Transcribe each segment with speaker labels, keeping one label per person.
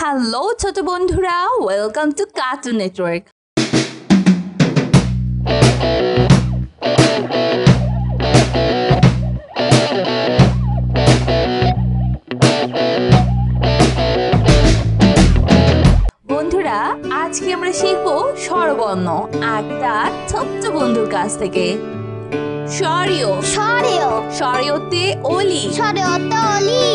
Speaker 1: Hello ছোট বন্ধুরা, welcome to cartoon network. বন্ধুরা, আজকে আমরা শিখবো স্বরবর্ণ একটা ছোট্ট বন্ধুর কাছ থেকে। স্বরীয়
Speaker 2: স্বরীয়
Speaker 1: স্বরীয়তে অলি
Speaker 2: স্বরীয়তে অলি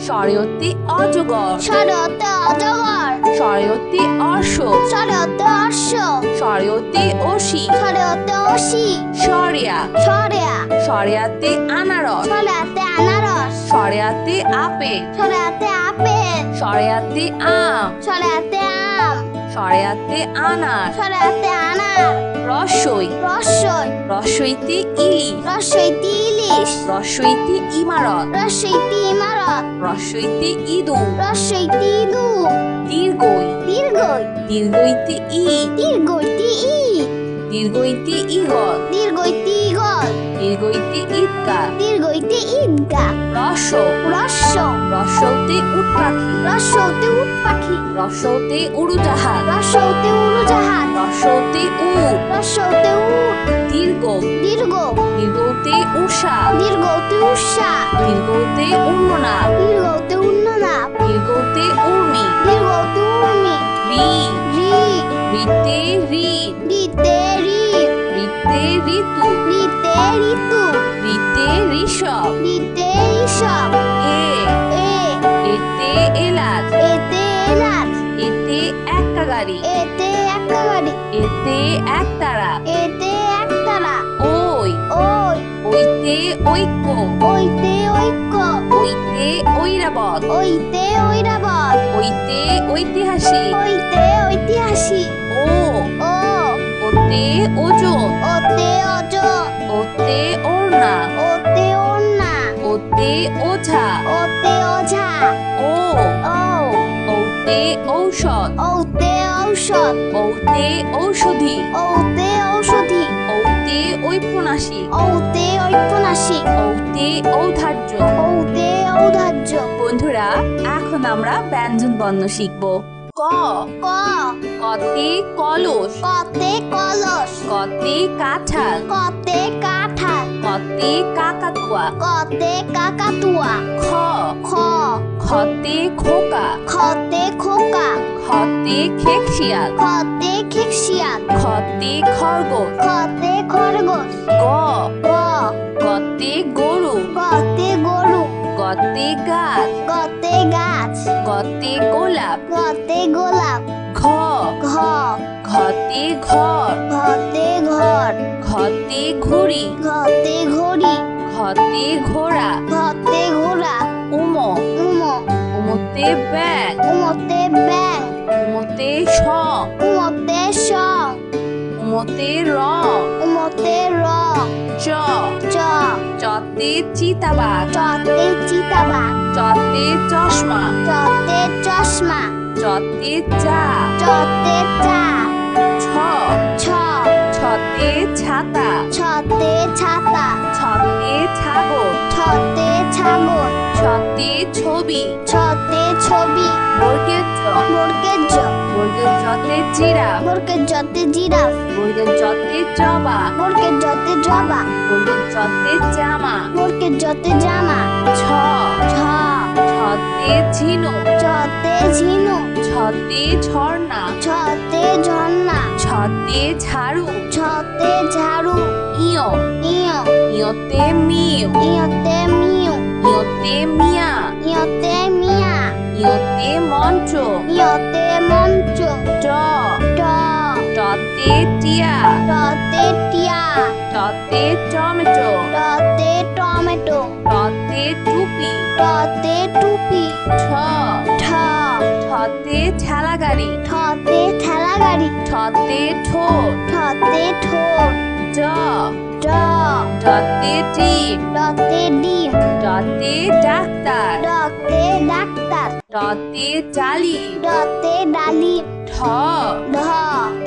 Speaker 1: স্বরীয়তে অজগর
Speaker 2: স্বরীয়তে অজগর
Speaker 1: স্বরীয়তে অর্শ
Speaker 2: স্বরীয়তে অশ্ব
Speaker 1: স্বরীয়তে অসি
Speaker 2: স্বরীয়তে অসি
Speaker 1: স্বরিয়া
Speaker 2: স্বরিয়া
Speaker 1: স্বরিয়াতে আনারস
Speaker 2: স্বরীয়তে আনারস
Speaker 1: স্বরিয়াতে আপেল
Speaker 2: স্বরীয়তে আপেল
Speaker 1: স্বরিয়াতে আম
Speaker 2: স্বরীয়তে আম
Speaker 1: স্বরিয়াতে আনার
Speaker 2: স্বরীয়তে আনার
Speaker 1: রসই
Speaker 2: রসই
Speaker 1: রসইতে ইলিশ
Speaker 2: রসইতে ইলিশ
Speaker 1: রসইতে ইমারত
Speaker 2: রসইতে ইমারত
Speaker 1: রসইতে ইঁদুর
Speaker 2: রসইতে ইঁদুর
Speaker 1: দীর্ঘই
Speaker 2: দীর্ঘই
Speaker 1: দীর্ঘইতে ইট
Speaker 2: দীর্ঘইতে ইট
Speaker 1: দীর্ঘইতে ইগল
Speaker 2: দীর্ঘইতে ইগল
Speaker 1: দীর্ঘইতে ঈদগাহ
Speaker 2: দীর্ঘইতে ঈদগাহ
Speaker 1: রস
Speaker 2: রস্য
Speaker 1: রসৌতে উট পাখি
Speaker 2: রস্যতে উট পাখি
Speaker 1: রসৌতে উড়োজাহাজ
Speaker 2: রস্যতে উড়োজাহাজ
Speaker 1: রসৌতে উট
Speaker 2: রস্যতে উট
Speaker 1: দীর্ঘ
Speaker 2: দীর্ঘ
Speaker 1: দীর্ঘতে উষা
Speaker 2: দীর্ঘতে উষা
Speaker 1: দীর্ঘতে উন্ননাদ
Speaker 2: দীর্ঘতে উন্ননাদ
Speaker 1: দীর্ঘতে উর্মি
Speaker 2: দীর্ঘতে উর্মি
Speaker 1: রি
Speaker 2: রি
Speaker 1: রিতে ঋণ
Speaker 2: রিতে ঋণ
Speaker 1: রিতে ঋতু
Speaker 2: রিতে ঋতু
Speaker 1: রিতে ঋষভ
Speaker 2: রিতে ঋষভ
Speaker 1: এ
Speaker 2: এ
Speaker 1: এতে এলাচ
Speaker 2: এতে এলাচ
Speaker 1: এতে একটা গাড়ি
Speaker 2: এতে একটা গাড়ি
Speaker 1: এতে একতারা
Speaker 2: এতে একতারা
Speaker 1: ওই
Speaker 2: ওই
Speaker 1: ওইতে ঐক্য
Speaker 2: ওইতে ঐক্য
Speaker 1: ওইতে ঐরাবত
Speaker 2: ওইতে ঐরাবত
Speaker 1: ওইতে ঐতিহাসিক
Speaker 2: ওইতে ঐতিহাসিক
Speaker 1: ও
Speaker 2: ও
Speaker 1: ওতে ওজন
Speaker 2: ওতে অজন
Speaker 1: ওতে ওড়না
Speaker 2: ওতে ওড়না
Speaker 1: ওতে ওঝা
Speaker 2: ওতে ওঝা
Speaker 1: ও
Speaker 2: ও
Speaker 1: ওতে ঔষধ
Speaker 2: ওতে ঔষধ
Speaker 1: ওতে ঔষধি
Speaker 2: ওতে ঔষধি
Speaker 1: ওতে ঔপন্যাসিক
Speaker 2: ওতে ঔপন্যাসিক
Speaker 1: ওতে ঔদার্য।
Speaker 2: ওতে ঔদার্য।
Speaker 1: বন্ধুরা, এখন আমরা ব্যঞ্জন বর্ণ শিখব। ক
Speaker 2: ক
Speaker 1: কতে কলস
Speaker 2: কতে কলস
Speaker 1: কতে কাঁঠাল
Speaker 2: কতে কাঁঠাল
Speaker 1: কতে কাকাতুয়া
Speaker 2: কতে কাকাতুয়া
Speaker 1: খ
Speaker 2: খ
Speaker 1: খতে খোকা
Speaker 2: খতে খোকা
Speaker 1: খতে খেকশিয়াল
Speaker 2: খতে খেকশিয়াল
Speaker 1: খতে খরগোশ
Speaker 2: খতে খরগোশ
Speaker 1: গ
Speaker 2: গ
Speaker 1: গতে গরু
Speaker 2: গতে গরু
Speaker 1: গতে গাছ
Speaker 2: গতে গাছ
Speaker 1: গতে গোলাপ
Speaker 2: গতে গোলাপ
Speaker 1: ঘ
Speaker 2: ঘ
Speaker 1: ঘতে ঘর
Speaker 2: ঘতে ঘর
Speaker 1: ঘতে ঘুড়ি
Speaker 2: ঘতে ঘড়ি
Speaker 1: ঘতে ঘোড়া
Speaker 2: ঘতে ঘোড়া
Speaker 1: উম
Speaker 2: উম
Speaker 1: উমতে ব্যাং
Speaker 2: উমতে ব্যাং
Speaker 1: উমতে স
Speaker 2: উমতে সং
Speaker 1: উমতে রং
Speaker 2: উমতে রং
Speaker 1: চ
Speaker 2: চ
Speaker 1: চতে চিতাবাঘ
Speaker 2: চতে চিতাবাঘ
Speaker 1: চতে চশমা
Speaker 2: চতে চশমা
Speaker 1: চতে চা
Speaker 2: চতে চা
Speaker 1: ছ
Speaker 2: ছ
Speaker 1: ছতে ছাতা
Speaker 2: ছতে ছাতা
Speaker 1: ছতে ছাগল
Speaker 2: ছতে ছাগল
Speaker 1: ছতে ছবি
Speaker 2: ছতে ছবি
Speaker 1: বর্গের জ
Speaker 2: বর্গের জ
Speaker 1: বর্গের জতে জিরাফ
Speaker 2: বর্গের জতে জিরাফ
Speaker 1: বর্গের জতে জবা
Speaker 2: বর্গের জতে জবা
Speaker 1: বর্গের জতে জামা
Speaker 2: বর্গের জতে জামা
Speaker 1: ছ
Speaker 2: ছ
Speaker 1: ছতে ঝিনুক
Speaker 2: ছতে ঝিনু
Speaker 1: ছতে ঝর্ণা
Speaker 2: ছতে ঝর্ণা
Speaker 1: ছতে ঝাড়ু
Speaker 2: ছতে ঝাড়ু
Speaker 1: ইয়
Speaker 2: ইয়
Speaker 1: ইয়তে মিউ
Speaker 2: ইয়তে মিউ
Speaker 1: ইয়তে মিয়া
Speaker 2: ইয়তে মিয়া
Speaker 1: ইয়তে মঞ্চ
Speaker 2: ইয়তে মঞ্চ
Speaker 1: ট
Speaker 2: ট
Speaker 1: টতে টিয়া
Speaker 2: টতে টিয়া
Speaker 1: টতে টমেটো
Speaker 2: টতে টমেটো
Speaker 1: টতে টুপি
Speaker 2: টতে টুপি
Speaker 1: ঠ
Speaker 2: ঠ
Speaker 1: ঠতে ঠেলা গাড়ি
Speaker 2: ঠতে ঠেলা গাড়ি
Speaker 1: ঠতে ঠোঁট
Speaker 2: ঠতে ঠোঁট
Speaker 1: ড
Speaker 2: ড
Speaker 1: ডতে ডিম
Speaker 2: ডতে ডিম
Speaker 1: ডতে ডাক্তার
Speaker 2: ডতে ডাক্তার
Speaker 1: ডতে ডালি
Speaker 2: ডতে ডালিম
Speaker 1: ঠ
Speaker 2: ঢ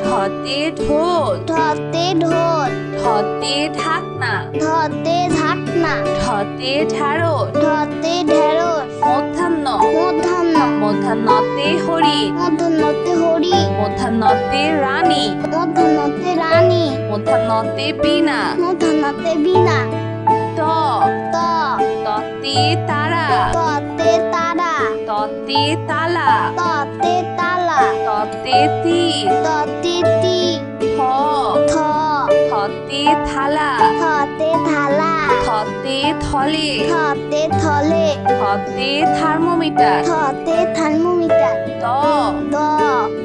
Speaker 1: ঢতে ঢোল
Speaker 2: ঢতে ঢোল
Speaker 1: ঢতে ঢাকনা
Speaker 2: ঢতে ঢাকনা
Speaker 1: ঢতে ঢাড়স
Speaker 2: ঢতে ঢেঁড়স
Speaker 1: মধ্যাহ্ন
Speaker 2: মধ্যাহ্ন
Speaker 1: মধ্যাহ্নতে হরিণ
Speaker 2: মধ্যাহ্নতে হরি
Speaker 1: মধ্যাহ্নতে রানী
Speaker 2: মধ্যাহ্নতে রানী
Speaker 1: মধ্যাহ্নতে বীণা
Speaker 2: মধ্যাহ্নতে বীণা
Speaker 1: ত
Speaker 2: ত
Speaker 1: ততে তারা
Speaker 2: ততে তারা
Speaker 1: ততে তালা
Speaker 2: ততে তালা
Speaker 1: ততে তীর
Speaker 2: ততে তি
Speaker 1: থ
Speaker 2: থ
Speaker 1: থতে থালা
Speaker 2: থতে থালা
Speaker 1: থতে থলে
Speaker 2: থতে থলে
Speaker 1: থতে থার্মোমিটার
Speaker 2: থতে থার্মোমিটার
Speaker 1: দ
Speaker 2: দ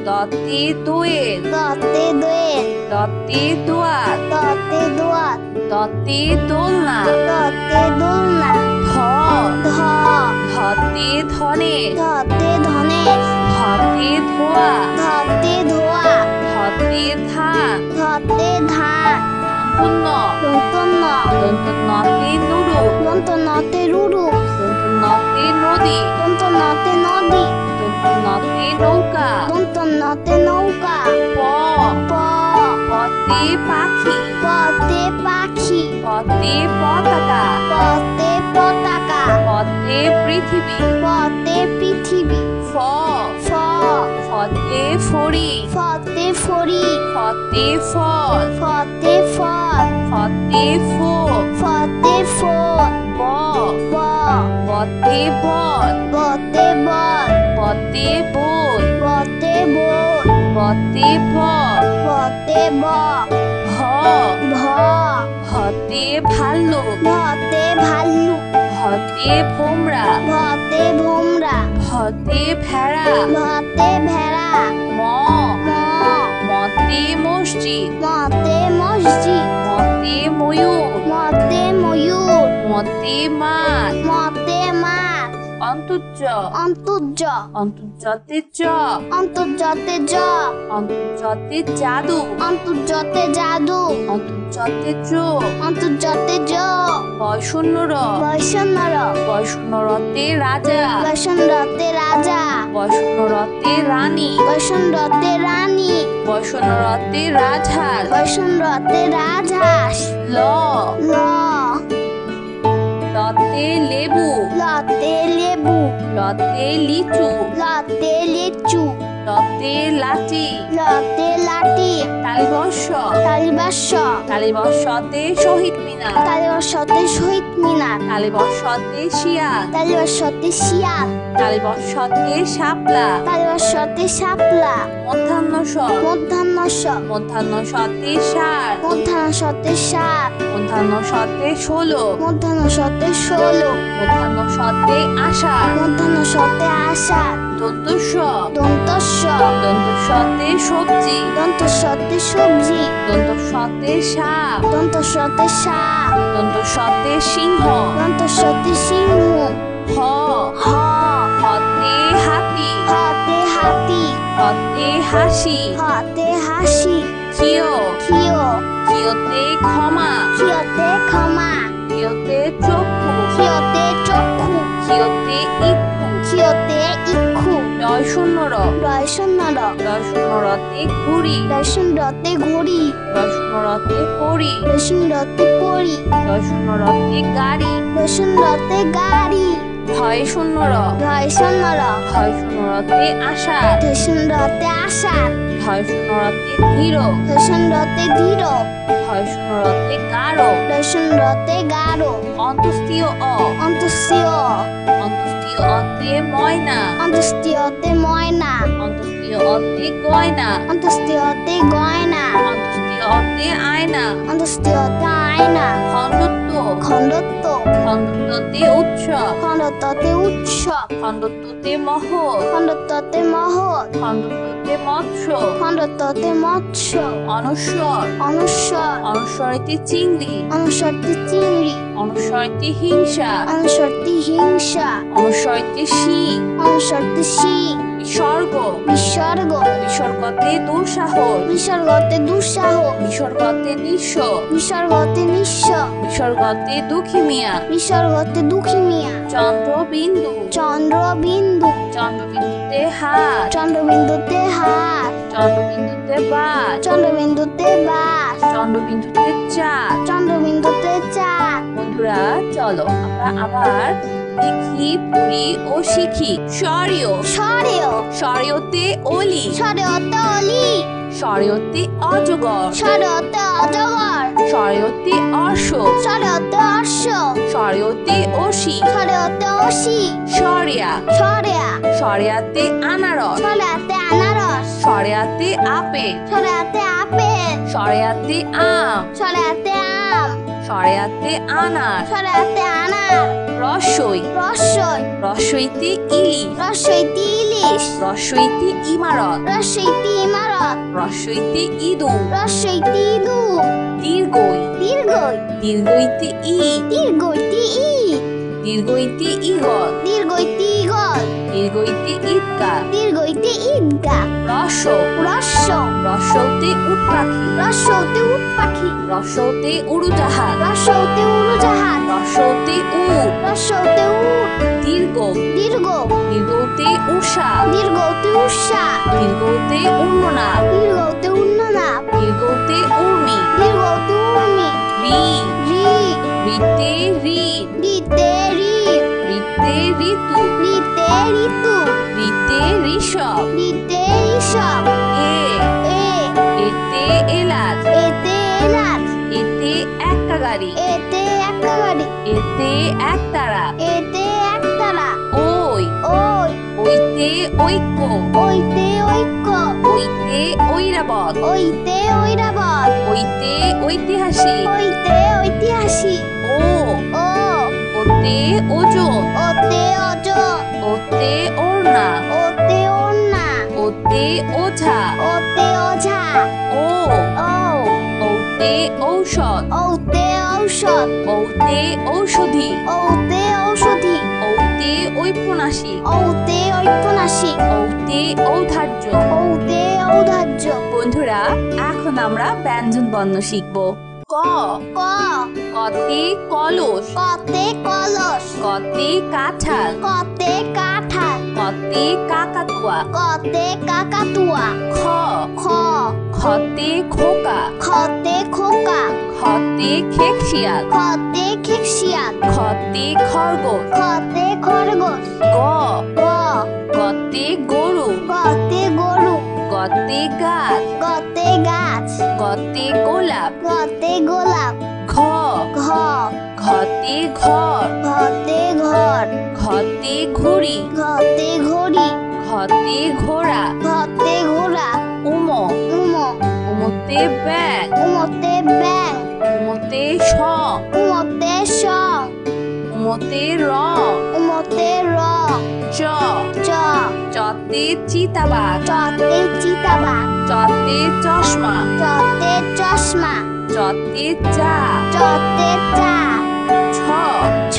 Speaker 1: দতে দোয়েল
Speaker 2: দতে দোয়েল
Speaker 1: দতে দোয়াত
Speaker 2: দতে দোয়াত
Speaker 1: দতে দোলনা
Speaker 2: দতে দোলনা
Speaker 1: ধ
Speaker 2: ধ
Speaker 1: ধতে ধনে
Speaker 2: ধতে ধনেশ
Speaker 1: ধতে ধোয়া
Speaker 2: ধতে ধোয়া
Speaker 1: ধতে ধান
Speaker 2: ধতে ধান
Speaker 1: দন্তন্য
Speaker 2: দন্তন্য
Speaker 1: দন্তন্যতে নুরু
Speaker 2: দন্তন্যতে রুরু
Speaker 1: দন্তন্যতে নদী
Speaker 2: দন্তন্যতে নদী
Speaker 1: দন্তন্যতে নৌকা
Speaker 2: দন্তন্যতে নৌকা
Speaker 1: প
Speaker 2: প
Speaker 1: পতে পাখি
Speaker 2: পতে পাখি
Speaker 1: পতে পতাকা
Speaker 2: পতে পতাকা
Speaker 1: পতে পৃথিবী
Speaker 2: পতে পৃথিবী
Speaker 1: ফ
Speaker 2: ফ
Speaker 1: ফতে ফড়ি
Speaker 2: ফতে ফড়ি
Speaker 1: ফতে ফল
Speaker 2: ফতে ফল
Speaker 1: ফতে ফোন
Speaker 2: ফতে ফোন
Speaker 1: ব
Speaker 2: ব
Speaker 1: বতে বল
Speaker 2: বতে বল
Speaker 1: বতে বই
Speaker 2: বতে বল
Speaker 1: বতে ব
Speaker 2: বতে ব
Speaker 1: ভ
Speaker 2: ভ
Speaker 1: ভতে ভাল্লুক
Speaker 2: ভতে ভাল্লুক
Speaker 1: ভতে ভোমরা
Speaker 2: ভতে ভোমরা
Speaker 1: ভতে ভেড়া
Speaker 2: ভতে ভেড়া
Speaker 1: ম
Speaker 2: ম
Speaker 1: মতে মসজিদ
Speaker 2: মতে মসজিদ
Speaker 1: মতে ময়ূর
Speaker 2: মতে ময়ূর
Speaker 1: মতে মাছ
Speaker 2: মতে মাছ
Speaker 1: অন্তর্য
Speaker 2: অন্তর্য
Speaker 1: অন্তর্জতে জ
Speaker 2: অন্তর্জতে জ
Speaker 1: অন্তর্জতে জাদু
Speaker 2: অন্তর্জতে জাদু
Speaker 1: অন্তর্জতে জো
Speaker 2: অন্তর্জতে জ
Speaker 1: বয়শূন্যর
Speaker 2: বৈষ্ণর
Speaker 1: বয়শূন্যরতে রাজা
Speaker 2: বৈষ্ণরতে রাজা
Speaker 1: বয়শূন্যরতে রানী
Speaker 2: বৈষ্ণরতে রানী
Speaker 1: বয়শূন্যরতে রাজহাঁস
Speaker 2: বৈষ্ণরতে রাজহাঁস
Speaker 1: ল
Speaker 2: ল
Speaker 1: লতে লেবু
Speaker 2: লতে লেবু
Speaker 1: লতে লিচু
Speaker 2: লতে লিচু
Speaker 1: লতে লাচি
Speaker 2: লতে লাঠি
Speaker 1: তালিবর্ষ
Speaker 2: তালিবাস্য
Speaker 1: তালিবর্ষতে শহীদ মিনার
Speaker 2: তালিবাস্যতে শহীদ মিনার
Speaker 1: তালিবর্ষতে শিয়াল
Speaker 2: তালিবাস্যতে শিয়াল
Speaker 1: তালিবর্ষতে শাপলা
Speaker 2: তালিবাস্যতে শাপলা
Speaker 1: মধ্যাহ্নস
Speaker 2: মধ্যাহ্নস্য
Speaker 1: মধ্যাহ্নসতে ষাঁড়
Speaker 2: মধ্যাহ্নস্যতে সাত
Speaker 1: মধ্যাহ্নসতে ষোলো
Speaker 2: মধ্যাহ্নস্যতে ষোলো
Speaker 1: মধ্যাহ্নসতে আষাঢ়
Speaker 2: মধ্যাহ্নস্যতে আষাঢ়
Speaker 1: দন্তস্ব
Speaker 2: দন্তস্য
Speaker 1: দন্তস্বতে সবজি
Speaker 2: দন্তস্যতে সবজি
Speaker 1: দন্তস্বতে সাপ
Speaker 2: দন্তস্যতে সাপ
Speaker 1: দন্তস্বতে সিংহ
Speaker 2: দন্তস্যতে সিংহ
Speaker 1: হ
Speaker 2: হ
Speaker 1: হতে হাতি
Speaker 2: হাতে হাতি
Speaker 1: হতে হাসি
Speaker 2: হাতে হাসি
Speaker 1: ক্ষিয়
Speaker 2: ক্ষিয়
Speaker 1: ক্ষিয়তে ক্ষমা
Speaker 2: ক্ষিয়তে ক্ষমা
Speaker 1: ক্ষিয়তে চক্ষু
Speaker 2: ক্ষিয়তে চক্ষু
Speaker 1: ক্ষিয়তে ইক্ষু
Speaker 2: ক্ষিয়তে ইক্ষু
Speaker 1: দয়শূন্যর
Speaker 2: রয়শন্নর
Speaker 1: দয়শূন্যরতে ঘুড়ি
Speaker 2: রয়শন্নরতে ঘড়ি
Speaker 1: দয়শূন্যরতে পরি
Speaker 2: রয়শন্নরতে পরি
Speaker 1: দয়শূন্যরতে গাড়ি
Speaker 2: রয়শন্নরতে গাড়ি
Speaker 1: ধয়শূন্যর
Speaker 2: রয়শন্নর
Speaker 1: ধয়শূন্যরতে আষাঢ়
Speaker 2: রয়শন্নরতে আষাঢ়
Speaker 1: ধয়শূন্যরতে ধীর
Speaker 2: রয়শন্নরতে ধীর
Speaker 1: ধয়শূন্যরতে গাঢ়
Speaker 2: রয়শন্নরতে গাঢ়
Speaker 1: অন্তস্তীয় অ
Speaker 2: অন্তস্তীয়
Speaker 1: অন্তস্তীয় অতে ময়না
Speaker 2: অন্তস্তীয়তে ময়না
Speaker 1: অন্তস্তীয় অতে গয়না
Speaker 2: অন্তস্তীয়তে গয়না
Speaker 1: অন্তস্তীয় অতে আয়না
Speaker 2: অন্তস্তীয়তে আয়না
Speaker 1: খণ্ডত্ব
Speaker 2: খণ্ডত্ব
Speaker 1: খণ্ডত্বতে উৎসব
Speaker 2: খণ্ডত্বতে উৎসব
Speaker 1: খণ্ডত্বতে মহৎ
Speaker 2: খণ্ডত্বতে মহৎ
Speaker 1: খণ্ডত্বতে মৎস্য
Speaker 2: খণ্ডত্বতে মৎস্য
Speaker 1: অনস্বর
Speaker 2: অনুস্বর
Speaker 1: অনস্বরেতে চিংড়ি
Speaker 2: অনুস্বরতে চিংড়ি
Speaker 1: অনুস্বরেতে হিংসা
Speaker 2: অনুস্বরতে হিংসা
Speaker 1: অনুস্বরেতে শিং
Speaker 2: অনুস্বরতে শিং
Speaker 1: বিসর্গ
Speaker 2: বিসর্গ
Speaker 1: বিসর্গতে দুঃসাহস
Speaker 2: বিসর্গতে দুঃসাহ
Speaker 1: বিসর্গতে নিঃস্ব
Speaker 2: বিসর্গতে নিঃস্ব
Speaker 1: বিসর্গতে দুঃখী মিয়া
Speaker 2: বিসর্গতে দুঃখী মিয়া
Speaker 1: চন্দ্রবিন্দু
Speaker 2: চন্দ্রবিন্দু
Speaker 1: চন্দ্রবিন্দুতে হাত
Speaker 2: চন্দ্রবিন্দুতে হাত
Speaker 1: চন্দ্রবিন্দুতে বাদ
Speaker 2: চন্দ্রবিন্দুতে বাস
Speaker 1: চন্দ্রবিন্দুতে চাঁদ
Speaker 2: চন্দ্রবিন্দুতে চাঁদ
Speaker 1: বন্ধুরা চলো আমরা আবার দেখি পড়ি ও শিখি সরিয়
Speaker 2: সরেও
Speaker 1: সরিয়তে অলি
Speaker 2: সরেওতে অলি
Speaker 1: সরিয়তে অজগর
Speaker 2: সরেওতে অজগর
Speaker 1: সরিয়তে অশ্ব
Speaker 2: সরেওতে অশ্ব
Speaker 1: সরিয়তে অসি
Speaker 2: সরেওতে অসি
Speaker 1: সরিয়া
Speaker 2: সরেয়া
Speaker 1: সরিয়াতে আনারস
Speaker 2: সরেয়াতে আনারস
Speaker 1: সরিয়াতে আপেল
Speaker 2: সরেয়াতে আপেল
Speaker 1: সরিয়াতে আম
Speaker 2: সরেয়াতে আম
Speaker 1: সরিয়াতে আনার
Speaker 2: সরেয়াতে আনার
Speaker 1: রসই
Speaker 2: রসই
Speaker 1: রসইতে ইলিশ
Speaker 2: রসইতে ইলিশ
Speaker 1: রসইতে ইমারত
Speaker 2: রসইতে ইমারত
Speaker 1: রসইতে ইঁদুর
Speaker 2: রসইতে ইঁদুর
Speaker 1: দীর্ঘই
Speaker 2: দীর্ঘই
Speaker 1: দীর্ঘইতে ইট
Speaker 2: দীর্ঘইতে ইট
Speaker 1: দীর্ঘইতে ইগল
Speaker 2: দীর্ঘইতে ইগল
Speaker 1: দীর্ঘইতে ঈদগাহ
Speaker 2: দীর্ঘইতে ঈদগাহ
Speaker 1: রস
Speaker 2: রস্য
Speaker 1: রসৌতে উট পাখি
Speaker 2: রস্যতে উট পাখি
Speaker 1: রসৌতে উড়োজাহাজ
Speaker 2: রস্যতে উড়োজাহাজ
Speaker 1: রসৌতে উট
Speaker 2: রস্যতে উট
Speaker 1: দীর্ঘ
Speaker 2: দীর্ঘ
Speaker 1: দীর্ঘতে উষা
Speaker 2: দীর্ঘতে উষা
Speaker 1: দীর্ঘতে উন্ননাদ
Speaker 2: দীর্ঘতে উন্ননাদ
Speaker 1: দীর্ঘতে উর্মি
Speaker 2: দীর্ঘতে উর্মি
Speaker 1: রি
Speaker 2: রি
Speaker 1: রিতে ঋণ
Speaker 2: রিতে ঋণ
Speaker 1: রিতে ঋতু
Speaker 2: রিতে ঋতু
Speaker 1: রিতে ঋষভ
Speaker 2: রিতে ঋষভ
Speaker 1: এ
Speaker 2: এ
Speaker 1: এতে এলাচ
Speaker 2: এতে এলাচ
Speaker 1: এতে একটা গাড়ি
Speaker 2: এতে একটা গাড়ি
Speaker 1: এতে একতারা
Speaker 2: এতে একতারা
Speaker 1: ওই
Speaker 2: ওই
Speaker 1: ওইতে ঐক্য
Speaker 2: ওইতে ঐক্য
Speaker 1: ওইতে ঐরাবত
Speaker 2: ওইতে ঐরাবত
Speaker 1: ওইতে ঐতিহাসিক
Speaker 2: ওইতে ঐতিহাসিক
Speaker 1: ও
Speaker 2: ও
Speaker 1: ওতে ওজন
Speaker 2: ওতে অজন
Speaker 1: ওতে ওড়না
Speaker 2: ওতে ওড়না
Speaker 1: ওতে ওঝা
Speaker 2: ওতে ওঝা
Speaker 1: ও
Speaker 2: ও
Speaker 1: ওতে ঔষধ
Speaker 2: ওতে ঔষধ
Speaker 1: ওতে ঔষধি
Speaker 2: ওতে ঔষধি
Speaker 1: ওতে ঔপন্যাসিক
Speaker 2: ওতে ঔপন্যাসিক
Speaker 1: ওতে ঔদার্য
Speaker 2: ওতে ঔদার্য
Speaker 1: বন্ধুরা এখন আমরা ব্যঞ্জন বর্ণ শিখব ক
Speaker 2: ক
Speaker 1: কতে কলস
Speaker 2: কতে কলস
Speaker 1: কতে কাঁঠাল
Speaker 2: কতে কাঁঠাল
Speaker 1: কতে কাকাতুয়া
Speaker 2: কতে কাকাতুয়া
Speaker 1: খ
Speaker 2: খ
Speaker 1: খতে খোকা
Speaker 2: খতে খোকা
Speaker 1: খতে খেকশিয়াল
Speaker 2: খতে খেকশিয়াল
Speaker 1: খতে খরগোশ
Speaker 2: খতে খরগোশ
Speaker 1: গ
Speaker 2: গ
Speaker 1: গতে গরু
Speaker 2: গতে গরু
Speaker 1: গতে গাছ
Speaker 2: গতে গাছ
Speaker 1: গতে গোলাপ
Speaker 2: গতে গোলাপ
Speaker 1: ঘ
Speaker 2: ঘ
Speaker 1: ঘতে ঘর
Speaker 2: ঘতে ঘর
Speaker 1: ঘতে ঘুড়ি
Speaker 2: ঘতে ঘড়ি
Speaker 1: ঘতে ঘোড়া
Speaker 2: ঘতে ঘোড়া
Speaker 1: উম
Speaker 2: উম
Speaker 1: উমতে ব্যাং
Speaker 2: উমতে ব্যাং
Speaker 1: উমতে সং
Speaker 2: উমতে সং
Speaker 1: উমতে রং
Speaker 2: উমতে রং
Speaker 1: চ
Speaker 2: চ
Speaker 1: চতে চিতাবাঘ
Speaker 2: চতে চিতাবাঘ
Speaker 1: চতে চশমা
Speaker 2: চতে চশমা
Speaker 1: চতে চা
Speaker 2: চতে চা
Speaker 1: ছ
Speaker 2: ছ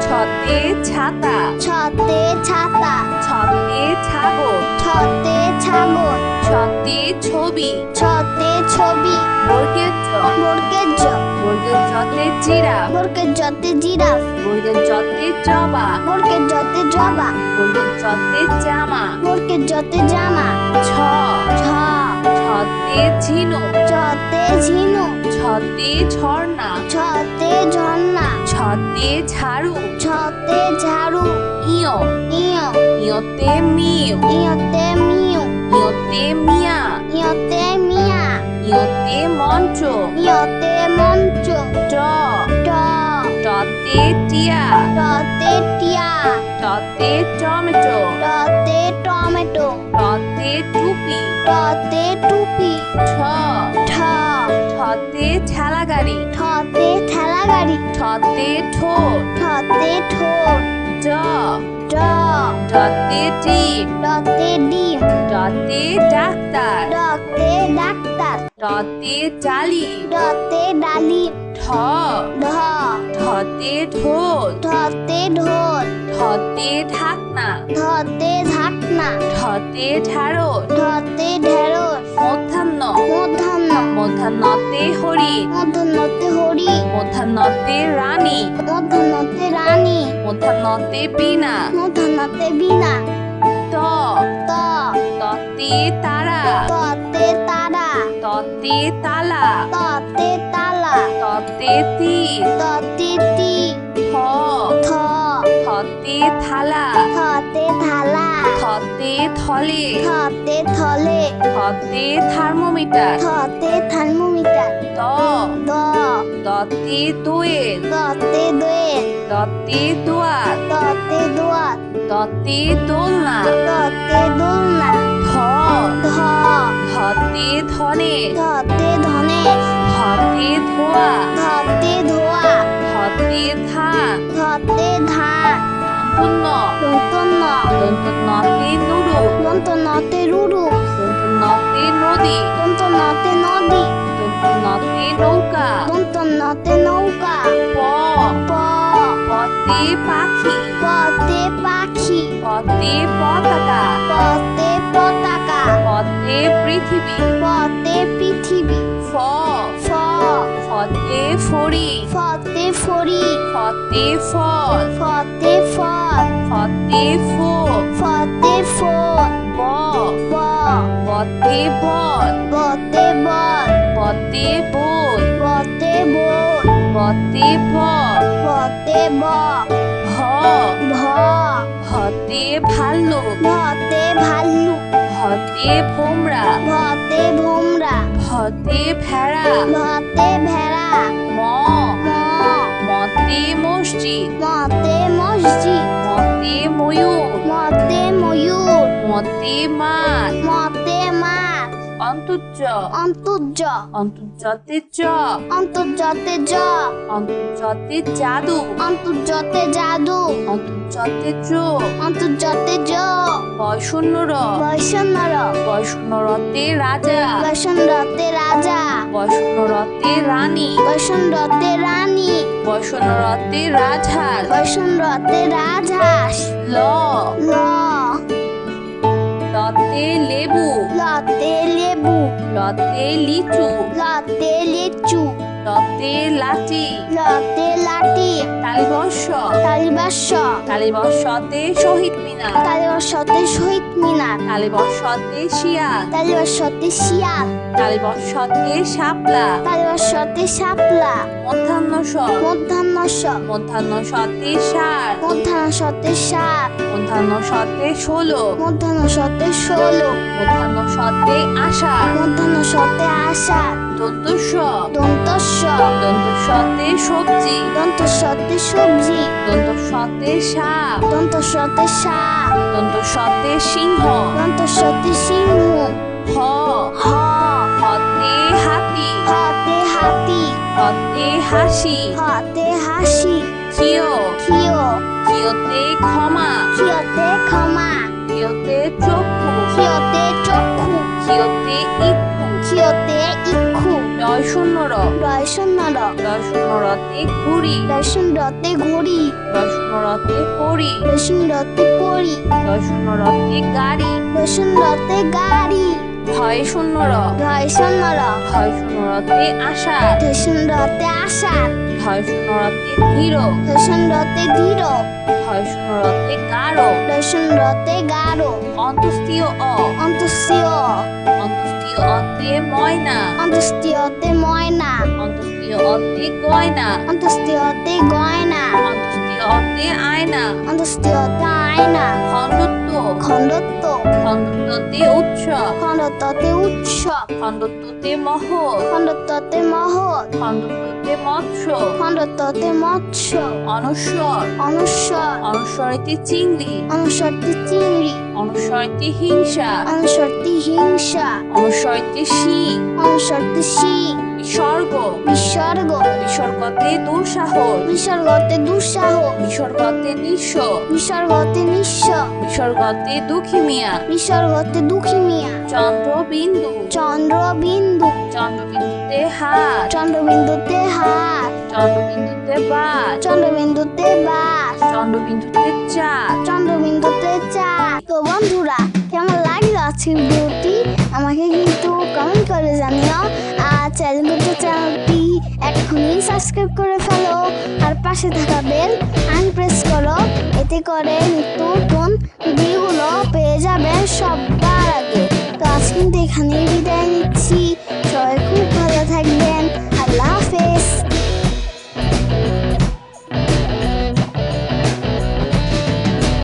Speaker 1: ছতে ছাতা
Speaker 2: ছতে ছাতা
Speaker 1: ছতে ছাগল
Speaker 2: ছতে ছাগল
Speaker 1: ছতে ছবি
Speaker 2: ছতে ছবি
Speaker 1: বর্গের জ
Speaker 2: বর্গের জ
Speaker 1: বর্গের জতে জিরাফ
Speaker 2: বর্গের জতে জিরাফ
Speaker 1: বর্গের জতে জবা
Speaker 2: বর্গের জতে জবা
Speaker 1: বর্গের জতে জামা
Speaker 2: বর্গের জতে জামা
Speaker 1: ছ
Speaker 2: ছ
Speaker 1: ছতে ঝিনুক
Speaker 2: ছতে ঝিনুক
Speaker 1: ছতে ঝর্ণা
Speaker 2: ছতে ঝর্ণা
Speaker 1: ছতে ঝাড়ু
Speaker 2: ছতে ঝাড়ু
Speaker 1: ইয়
Speaker 2: ইয়
Speaker 1: ইয়তে মিউ
Speaker 2: ইয়তে মিউ
Speaker 1: ইয়তে মিয়া
Speaker 2: ইয়তে মিয়া
Speaker 1: ইয়তে মঞ্চ
Speaker 2: ইয়তে মঞ্চ
Speaker 1: ট
Speaker 2: ট
Speaker 1: টতে টিয়া
Speaker 2: টতে টিয়া
Speaker 1: টতে টমেটো
Speaker 2: টতে টমেটো
Speaker 1: টতে টুপি
Speaker 2: টতে টুপি
Speaker 1: ঠ
Speaker 2: ঠ
Speaker 1: ঠতে ঠেলা গাড়ি
Speaker 2: ঠতে ঠেলা গাড়ি
Speaker 1: ঠতে ঠোঁট
Speaker 2: ঠতে ঠোঁট
Speaker 1: ড
Speaker 2: ড
Speaker 1: ডতে ডিম
Speaker 2: ডতে ডিম
Speaker 1: ডতে ডাক্তার
Speaker 2: ডতে ডাক্তার
Speaker 1: ডতে ডালিম
Speaker 2: ডতে ডালিম
Speaker 1: ঠ
Speaker 2: ঢ
Speaker 1: ঢতে ঢোল
Speaker 2: ঢতে ঢোল
Speaker 1: ঢতে ঢাকনা
Speaker 2: ঢতে ঢাকনা
Speaker 1: ঢতে ঢ্যাঁড়স
Speaker 2: ঢতে ঢেঁড়স
Speaker 1: মধ্যাহ্ন
Speaker 2: মধ্যাহ্ন
Speaker 1: মধ্যাহ্নতে হরিণ
Speaker 2: মধ্যাহ্নতে হরি
Speaker 1: মধ্যাহ্নতে রানী
Speaker 2: মধ্যাহ্নতে রানী
Speaker 1: মধ্যাহ্নতে বীণা
Speaker 2: মধ্যাহ্নতে বীণা
Speaker 1: ত
Speaker 2: ত
Speaker 1: ততে তারা
Speaker 2: ততে তারা
Speaker 1: ততে তালা
Speaker 2: ততে তালা
Speaker 1: ততে তীর
Speaker 2: ততে তি
Speaker 1: থ
Speaker 2: থ
Speaker 1: থতে থালা
Speaker 2: থতে থালা
Speaker 1: থতে থলে
Speaker 2: থতে থলে
Speaker 1: থতে থার্মোমিটার
Speaker 2: থতে থার্মোমিটার
Speaker 1: দ
Speaker 2: দ
Speaker 1: দতে দোয়েল
Speaker 2: দতে দোয়েল
Speaker 1: দতে দোয়াত
Speaker 2: দতে দোয়াত
Speaker 1: দতে দোলনা
Speaker 2: দতে দোলনা
Speaker 1: ধ
Speaker 2: ধ
Speaker 1: ধতে ধনে
Speaker 2: ধতে ধনে
Speaker 1: ধতে ধোয়া
Speaker 2: ধতে ধোয়া
Speaker 1: ধতে ধান
Speaker 2: ধতে ধান
Speaker 1: দন্তন্য
Speaker 2: দন্তন্য
Speaker 1: দন্তন্যতে নুরু
Speaker 2: দন্তনতে রুরু
Speaker 1: দন্তন্যতে নদী
Speaker 2: দন্তনতে নদী
Speaker 1: দন্তন্যতে নৌকা
Speaker 2: দন্তনতে নৌকা
Speaker 1: প
Speaker 2: প
Speaker 1: পতে পাখি
Speaker 2: পতে পাখি
Speaker 1: পতে পতাকা
Speaker 2: পতে পতাকা
Speaker 1: পতে পৃথিবী
Speaker 2: পতে পৃথিবী
Speaker 1: ফ
Speaker 2: ফ
Speaker 1: ফতে ফড়ি
Speaker 2: ফতে ফড়ি
Speaker 1: ফতে ফল
Speaker 2: ফতে ফল
Speaker 1: ফতে ফো
Speaker 2: ফতে ফোল
Speaker 1: ব
Speaker 2: ব
Speaker 1: বতে বল
Speaker 2: বতে বল
Speaker 1: বতে বই
Speaker 2: বতে বোল
Speaker 1: বতে ব
Speaker 2: বতে ব
Speaker 1: ভ
Speaker 2: ভ
Speaker 1: ভতে ভাল্লুক
Speaker 2: ভতে ভাল্লুক
Speaker 1: ভতে ভোমরা
Speaker 2: ভতে ভোমরা
Speaker 1: ভতে ভেড়া
Speaker 2: ভতে ভেড়া
Speaker 1: ম
Speaker 2: ম
Speaker 1: মতে মসজিদ
Speaker 2: মতে মসজিদ
Speaker 1: মতে ময়ূর
Speaker 2: মতে ময়ূর
Speaker 1: মতে মাছ
Speaker 2: মতে মাছ
Speaker 1: অন্তর্য
Speaker 2: অন্তর্য
Speaker 1: অন্তর্যতে জ
Speaker 2: অন্তর্জতে জ
Speaker 1: অন্তর্যতে জাদু
Speaker 2: অন্তর্জতে জাদু
Speaker 1: অন্তর্যতে জ
Speaker 2: অন্তর্জতে জ
Speaker 1: বয়শূন্যর
Speaker 2: বৈষণ্যর
Speaker 1: বয়শূন্যরতে রাজা
Speaker 2: বৈষণ্যরতে রাজা
Speaker 1: বয়শূন্যরতে রানী
Speaker 2: বৈষণ্যরতে রানী
Speaker 1: বয়শূন্যরতে রাজহাঁস
Speaker 2: বৈষণ্যরতে রাজহাঁস
Speaker 1: ল
Speaker 2: ল
Speaker 1: লতে লেবু
Speaker 2: লতে লেবু
Speaker 1: লতে লিচু
Speaker 2: লতে লিচু
Speaker 1: লতে লাচি
Speaker 2: লতে লাঠি
Speaker 1: তালিবর্ষ
Speaker 2: তালিবাস্য
Speaker 1: তালিবর্ষতে শহীদ মিনার
Speaker 2: তালিবাস্যতে শহীদ মিনার
Speaker 1: তালিবর্ষতে শিয়াল
Speaker 2: তালিবাস্যতে শিয়াল
Speaker 1: তালিবর্ষতে শাপলা
Speaker 2: তালিবাস্যতে শাপলা
Speaker 1: মধ্যাহ্নস
Speaker 2: মধ্যাহ্নস্য
Speaker 1: মধ্যাহ্নসতে ষাঁড়
Speaker 2: মধ্যাহ্নস্যতে সাত
Speaker 1: মধ্যাহ্নসতে ষোলো
Speaker 2: মধ্যাহ্নস্যতে ষোলো
Speaker 1: মধ্যাহ্নসতে আষাঢ়
Speaker 2: মধ্যাহ্নস্যতে আষাঢ়
Speaker 1: দন্তস্ব
Speaker 2: দন্তস্য
Speaker 1: দন্তস্বতে সবজি
Speaker 2: দন্তস্যতে সবজি
Speaker 1: দন্তস্বতে সাপ
Speaker 2: দন্তস্যতে সাপ
Speaker 1: দন্তস্বতে সিংহ
Speaker 2: দন্তস্যতে সিংহ
Speaker 1: হ
Speaker 2: হ
Speaker 1: হতে হাতি
Speaker 2: হাতে হাতি
Speaker 1: হতে হাসি
Speaker 2: হাতে হাসি
Speaker 1: কিয়
Speaker 2: ক্ষিয়
Speaker 1: কিয়তে ক্ষমা
Speaker 2: ক্ষিয়তে ক্ষমা
Speaker 1: কিয়তে চক্ষু
Speaker 2: ক্ষিয়তে চক্ষু
Speaker 1: কিয়তে ইক্ষু
Speaker 2: ক্ষিয়তে ইক্ষু
Speaker 1: দয়শূন্যর
Speaker 2: দর্শনর
Speaker 1: দয়শূন্যরতে ঘুড়ি
Speaker 2: দর্শনরতে ঘড়ি
Speaker 1: দয়শূন্যরতে পরি
Speaker 2: দর্শনরতে পরি
Speaker 1: দয়শূন্যরতে গাড়ি
Speaker 2: দর্শনরতে গাড়ি
Speaker 1: ভয়শূন্যর
Speaker 2: দর্শনর
Speaker 1: ভয়শূন্যরতে আষাঢ়
Speaker 2: দর্শনরতে আষাঢ়
Speaker 1: ভয়শূন্যরতে ধীর
Speaker 2: দর্শনরতে ধীর
Speaker 1: ভয়শূন্যরতে গাঢ়
Speaker 2: দর্শনরতে গাঢ়
Speaker 1: অন্তস্তীয় অ
Speaker 2: অন্তস্তীয়
Speaker 1: অন্তস্তীয় অতে ময়না
Speaker 2: অন্তস্তীয়তে ময়না
Speaker 1: অন্তস্তীয় অতে গয়না
Speaker 2: অন্তস্তীয়তে গয়না
Speaker 1: অন্তস্তীয় অতে আয়না
Speaker 2: অন্তস্তীয়তে আয়না
Speaker 1: খণ্ডত্ব
Speaker 2: খণ্ডত্ব
Speaker 1: খণ্ডত্বতে উৎসব
Speaker 2: খণ্ডত্বতে উৎসব
Speaker 1: খণ্ডত্বতে মহৎ
Speaker 2: খণ্ডত্বতে মহৎ
Speaker 1: খণ্ডত্বতে মৎস্য
Speaker 2: খণ্ডত্বতে মৎস্য
Speaker 1: অনস্বর
Speaker 2: অনুস্বর
Speaker 1: অনস্বরতে চিংড়ি
Speaker 2: অনুস্বরতে চিংড়ি
Speaker 1: অনুস্বরতে হিংসা
Speaker 2: অনুস্বরতে হিংসা
Speaker 1: অনুস্বরতে শিং
Speaker 2: অনুস্বরতে শিং
Speaker 1: বিসর্গ
Speaker 2: বিসর্গ
Speaker 1: বিসর্গতে দুঃসাহস
Speaker 2: বিসর্গতে দুঃসাহস
Speaker 1: বিসর্গতে নিঃস্ব
Speaker 2: বিসর্গতে নিঃস্ব
Speaker 1: বিসর্গতে দুঃখী মিয়া
Speaker 2: বিসর্গতে দুঃখী মিয়া
Speaker 1: চন্দ্রবিন্দু
Speaker 2: চন্দ্রবিন্দু
Speaker 1: চন্দ্রবিন্দুতে হাত
Speaker 2: চন্দ্রবিন্দুতে হাত
Speaker 1: চন্দ্রবিন্দুতে বাস
Speaker 2: চন্দ্রবিন্দুতে বাস
Speaker 1: চন্দ্রবিন্দুতে চাঁদ
Speaker 2: চন্দ্রবিন্দুতে চাঁদ। তো বন্ধুরা, কেমন লাগলো আজকের ভিডিওটি আমাকে কিন্তু কমেন্ট করে জানিও। আর চ্যানেলটি এখনই সাবস্ক্রাইব করে ফেলো আর পাশে থাকা বেল প্রেস করো, এতে করে নিত্য নতুন ভিডিওগুলো পেয়ে যাবেন সবার আগে। তো আজ কিন্তু এখানেই বিদায় নিচ্ছি।